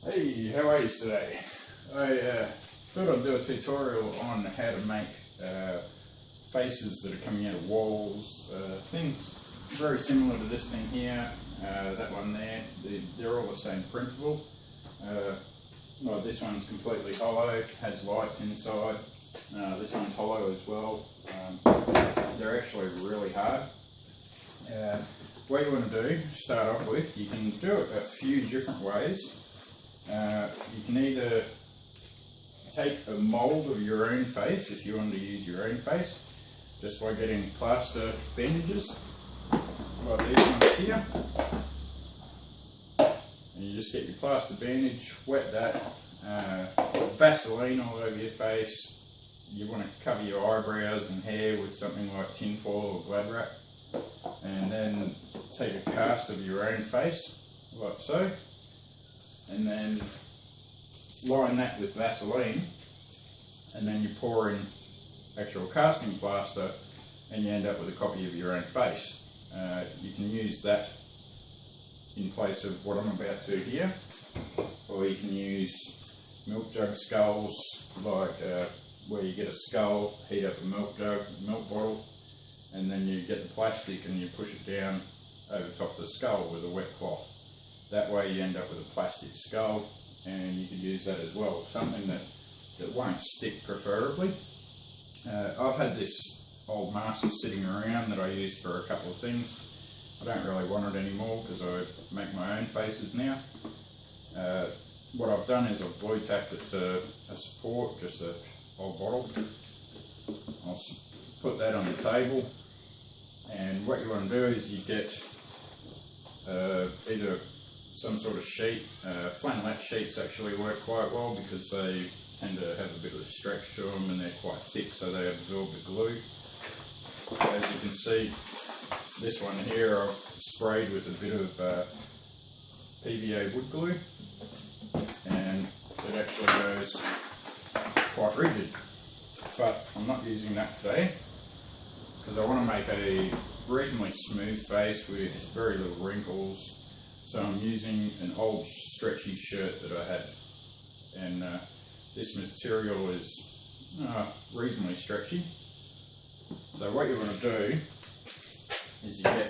Hey, how are you today? I thought I'd do a tutorial on how to make faces that are coming out of walls, things very similar to this thing here, that one there. They're all the same principle. Well, this one's completely hollow, has lights inside. This one's hollow as well. They're actually really hard. What you want to do, start off with, you can do it a few different ways. You can either take a mould of your own face, if you want to use your own face, just by getting plaster bandages, like these ones here. And you just get your plaster bandage, wet that, Vaseline all over your face. You want to cover your eyebrows and hair with something like tinfoil or Glad wrap. And then take a cast of your own face, like so. And then line that with Vaseline, and then you pour in actual casting plaster, and you end up with a copy of your own face. You can use that in place of what I'm about to here, or you can use milk jug skulls, like where you get a skull, heat up a milk jug, milk bottle, and then you get the plastic and you push it down over top of the skull with a wet cloth. That way you end up with a plastic skull, and you could use that as well. Something that won't stick preferably. I've had this old mask sitting around that I used for a couple of things. I don't really want it anymore because I make my own faces now. What I've done is I've glue tacked it to a support, just an old bottle. I'll put that on the table, and what you want to do is you get either some sort of sheet. Flannelette sheets actually work quite well because they tend to have a bit of stretch to them and they're quite thick, so they absorb the glue. As you can see, this one here I've sprayed with a bit of PVA wood glue, and it actually goes quite rigid. But I'm not using that today because I want to make a reasonably smooth face with very little wrinkles. So I'm using an old stretchy shirt that I had, and this material is reasonably stretchy. So what you want to do is you get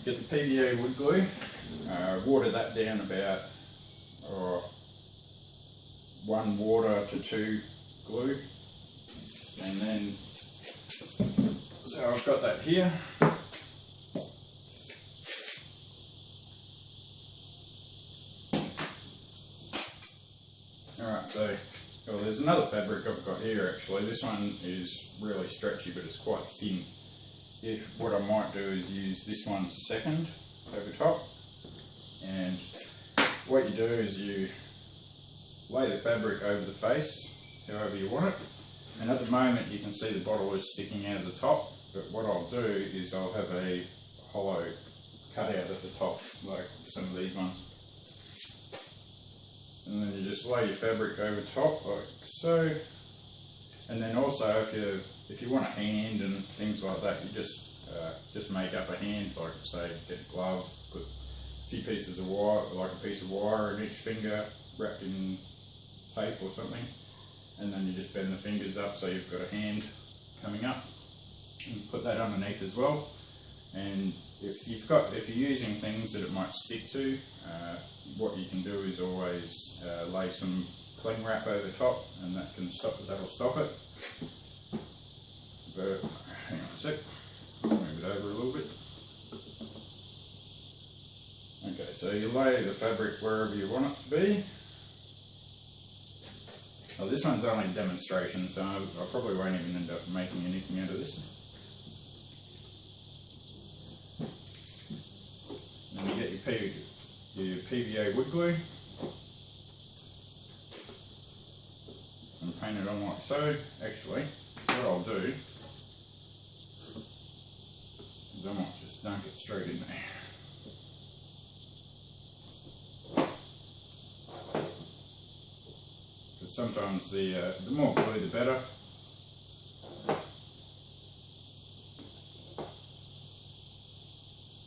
the PVA wood glue, water that down about 1 water to 2 glue, and then so I've got that here. Alright, so there's another fabric I've got here actually. This one is really stretchy, but it's quite thin. What I might do is use this one second over top, and what you do is you lay the fabric over the face however you want it, and at the moment you can see the bottle is sticking out of the top, but what I'll do is I'll have a hollow cutout at the top, like some of these ones. And then you just lay your fabric over top like so. And then also if you want a hand and things like that, you just make up a hand, like say get a glove, put a few pieces of wire, like a piece of wire in each finger wrapped in tape or something, and then you just bend the fingers up so you've got a hand coming up, and put that underneath as well. And if you're using things that it might stick to, what you can do is always lay some cling wrap over top, and that'll stop it. But hang on a sec, let's move it over a little bit. Okay, so you lay the fabric wherever you want it to be. Well, this one's only a demonstration, so I probably won't even end up making anything out of this. And you get your PVA wood glue and paint it on like so. Actually, what I'll do is I might just dunk it straight in there. Because sometimes the more glue the better.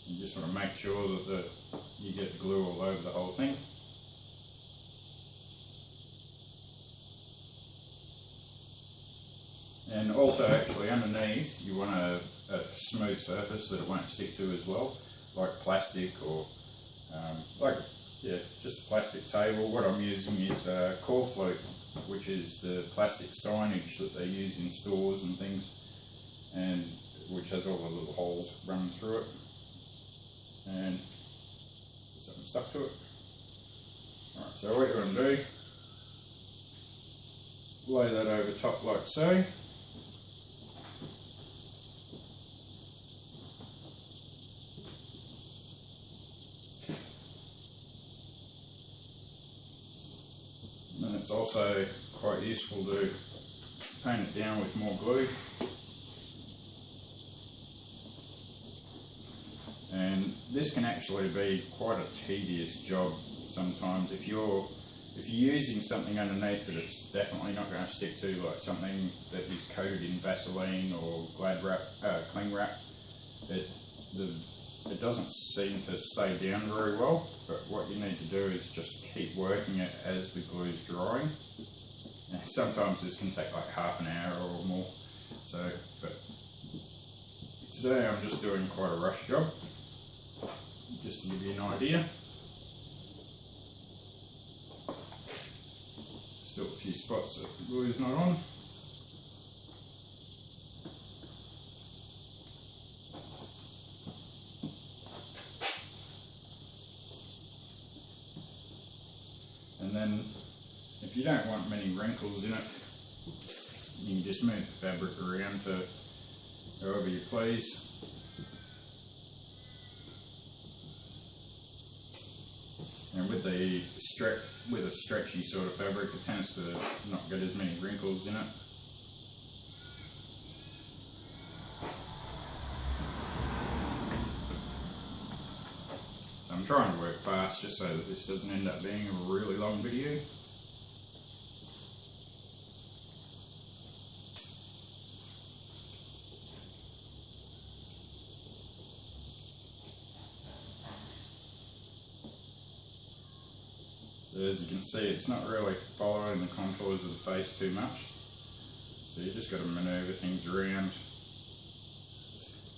You just want to make sure that you get glue all over the whole thing. And also actually underneath you want a smooth surface that it won't stick to as well, like plastic or just a plastic table. What I'm using is Corflute, which is the plastic signage that they use in stores and things, and which has all the little holes running through it, and something stuck to it. Alright, so what you're going to do, lay that over top like so. And it's also quite useful to paint it down with more glue. And this can actually be quite a tedious job sometimes if you're using something underneath that it's definitely not going to stick to, like something that is coated in Vaseline or Glad wrap, cling wrap. It doesn't seem to stay down very well, but what you need to do is just keep working it as the glue is drying. Now, sometimes this can take like half an hour or more, but today I'm just doing quite a rush job, just to give you an idea. Still a few spots that the glue is not on. And then, if you don't want many wrinkles in it, you can just move the fabric around to however you please. And with a stretchy sort of fabric, it tends to not get as many wrinkles in it. I'm trying to work fast just so that this doesn't end up being a really long video. So as you can see, it's not really following the contours of the face too much. So you just got to manoeuvre things around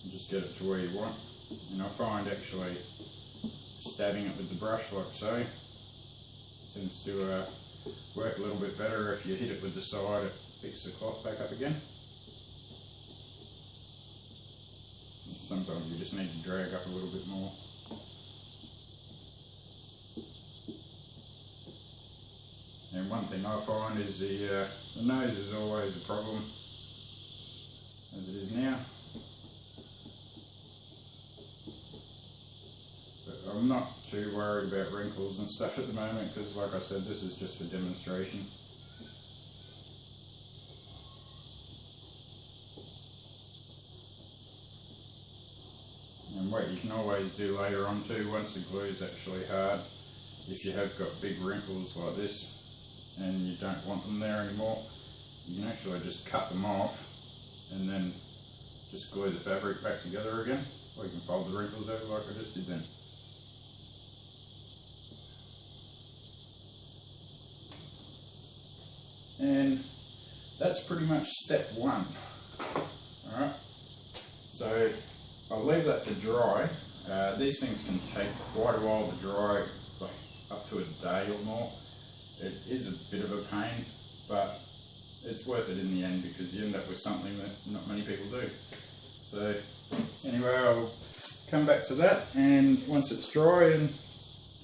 and just get it to where you want. And I find actually stabbing it with the brush like so tends to work a little bit better. If you hit it with the side, it picks the cloth back up again. Sometimes you just need to drag up a little bit more. And one thing I find is the nose is always a problem, as it is now. I'm not too worried about wrinkles and stuff at the moment because, like I said, this is just for demonstration. And what you can always do later on too, once the glue is actually hard, if you have got big wrinkles like this and you don't want them there anymore, you can actually just cut them off and then just glue the fabric back together again, or you can fold the wrinkles over like I just did then. And that's pretty much step one. Alright, so I'll leave that to dry. These things can take quite a while to dry, like up to a day or more. It is a bit of a pain, but it's worth it in the end because you end up with something that not many people do. So anyway, I'll come back to that, and once it's dry, and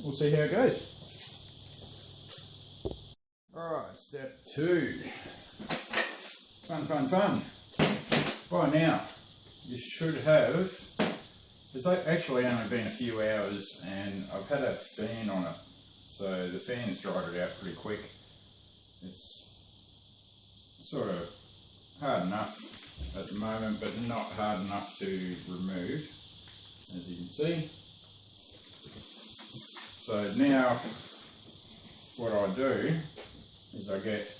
we'll see how it goes. Alright, step two. Fun. By now, you should have, it's actually only been a few hours and I've had a fan on it. So the fan's dried it out pretty quick. It's sort of hard enough at the moment, but not hard enough to remove, as you can see. So now, what I do is I get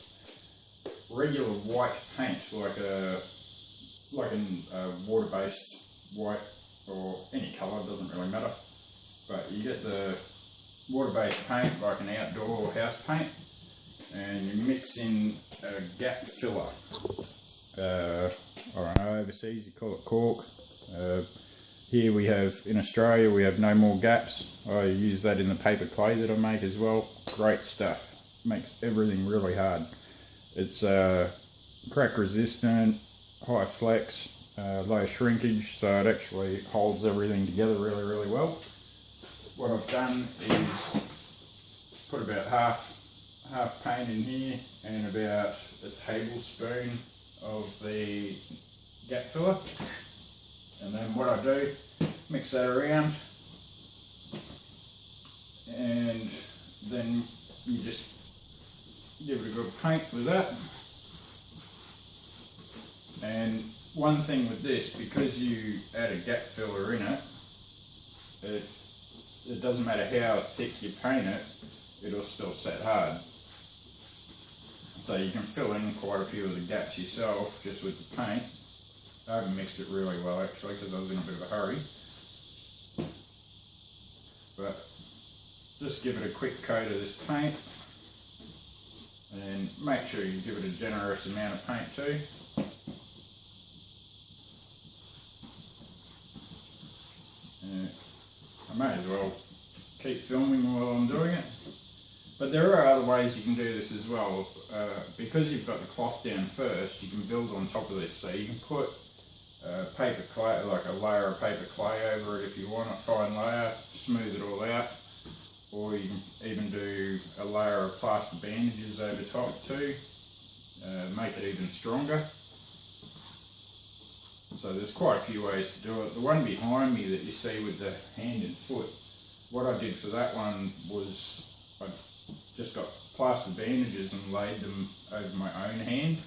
regular white paint, like a water-based white or any colour, doesn't really matter. But you get the water-based paint like an outdoor house paint, and you mix in a gap filler. I don't know, overseas you call it cork. Here we have, in Australia, we have No More Gaps. I use that in the paper clay that I make as well. Great stuff. Makes everything really hard. It's crack resistant, high flex, low shrinkage, so it actually holds everything together really, really well. What I've done is put about half paint in here and about a tablespoon of the gap filler, and then what I do, mix that around, and then you just give it a good paint with that. And one thing with this, because you add a gap filler in it, it doesn't matter how thick you paint it, it'll still set hard. So you can fill in quite a few of the gaps yourself just with the paint. I haven't mixed it really well actually because I was in a bit of a hurry. But just give it a quick coat of this paint, and make sure you give it a generous amount of paint too. I may as well keep filming while I'm doing it. But there are other ways you can do this as well. Because you've got the cloth down first, you can build on top of this. So you can put paper clay, like a layer of paper clay over it if you want, a fine layer, smooth it all out. Or you can even do a layer of plaster bandages over top too, make it even stronger. So there's quite a few ways to do it. The one behind me that you see with the hand and foot, what I did for that one was I just got plaster bandages and laid them over my own hand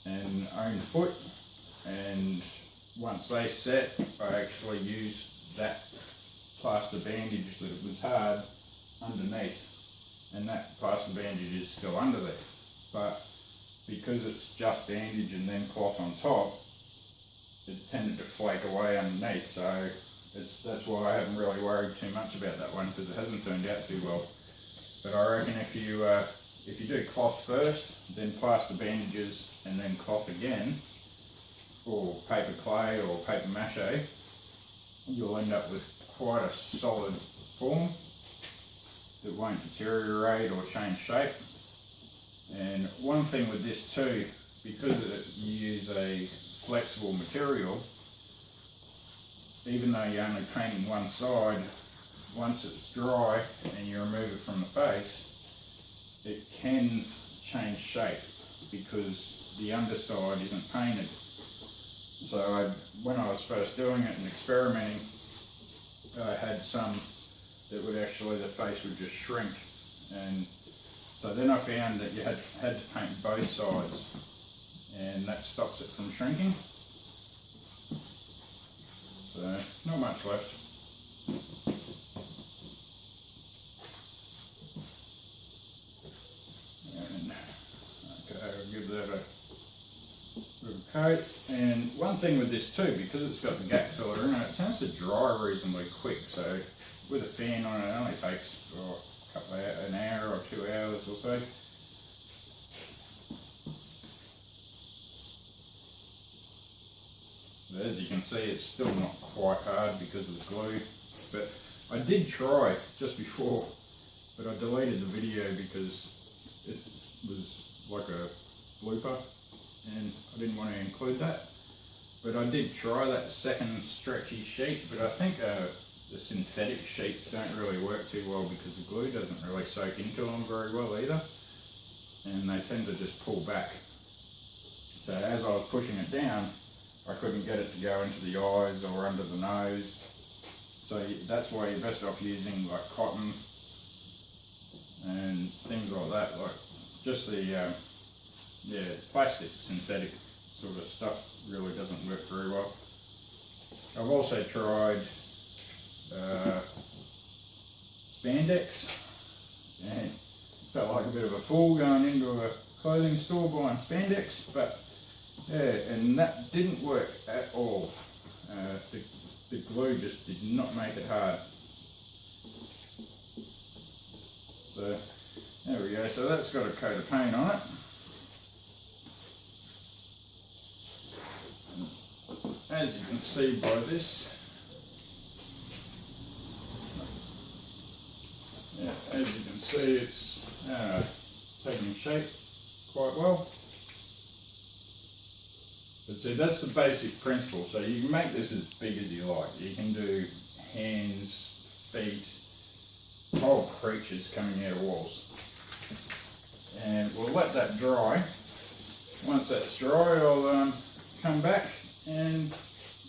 and own foot, and once they set, I actually used that plaster bandage that it was hard underneath, and that plaster bandage is still under there. But because it's just bandage and then cloth on top, it tended to flake away underneath, so that's why I haven't really worried too much about that one, because it hasn't turned out too well. But I reckon if you do cloth first, then plaster bandages, and then cloth again, or paper clay or paper mache, you'll end up with quite a solid form that won't deteriorate or change shape. And one thing with this too, because you use a flexible material, even though you're only painting one side, once it's dry and you remove it from the face, it can change shape because the underside isn't painted. So when I was first doing it and experimenting, I had some that would actually, the face would just shrink, and so then I found that you had to paint both sides, and that stops it from shrinking. So not much left. And okay, I'll give that a little coat. And one thing with this too, because it's got the gap filler in it, it tends to dry reasonably quick. So with a fan on it, it only takes a couple of an hour or 2 hours or so. But as you can see, it's still not quite hard because of the glue. But I did try just before, but I deleted the video because it was like a blooper and I didn't want to include that. But I did try that second stretchy sheet, but I think the synthetic sheets don't really work too well because the glue doesn't really soak into them very well either, and they tend to just pull back. So as I was pushing it down, I couldn't get it to go into the eyes or under the nose. So that's why you're best off using like cotton and things like that, like just the plastic synthetic sort of stuff really doesn't work very well. I've also tried spandex, and felt like a bit of a fool going into a clothing store buying spandex, but yeah, and that didn't work at all. the glue just did not make it hard. So there we go, so that's got a coat of paint on it. As you can see by this, yeah, as you can see, it's taking shape quite well. But see, that's the basic principle. So you can make this as big as you like. You can do hands, feet, whole creatures coming out of walls. And we'll let that dry. Once that's dry, I'll come back and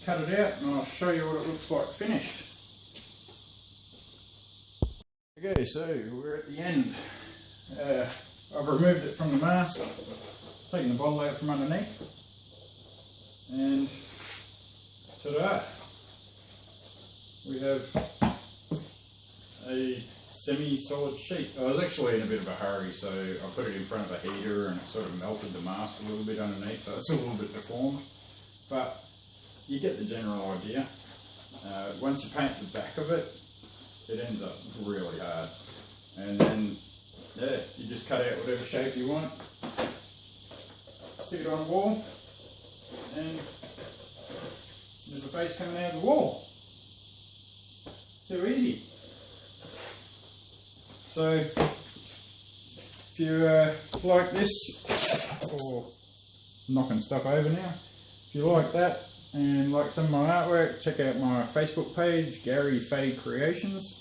cut it out, and I'll show you what it looks like finished. Okay, so we're at the end. I've removed it from the mask, taken the bottle out from underneath, and ta-da! We have a semi-solid sheet. I was actually in a bit of a hurry, so I put it in front of the heater and it sort of melted the mask a little bit underneath, so it's a little bit deformed. But you get the general idea. Once you paint the back of it, it ends up really hard. And then, yeah, you just cut out whatever shape you want, stick it on a wall, and there's a face coming out of the wall. Too easy. So, if you like this, or knocking stuff over now, if you like that and like some of my artwork, check out my Facebook page, Gary Fay Creations.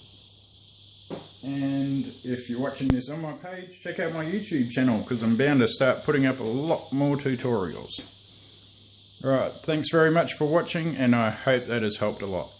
And if you're watching this on my page, check out my YouTube channel, because I'm bound to start putting up a lot more tutorials. Alright, thanks very much for watching, and I hope that has helped a lot.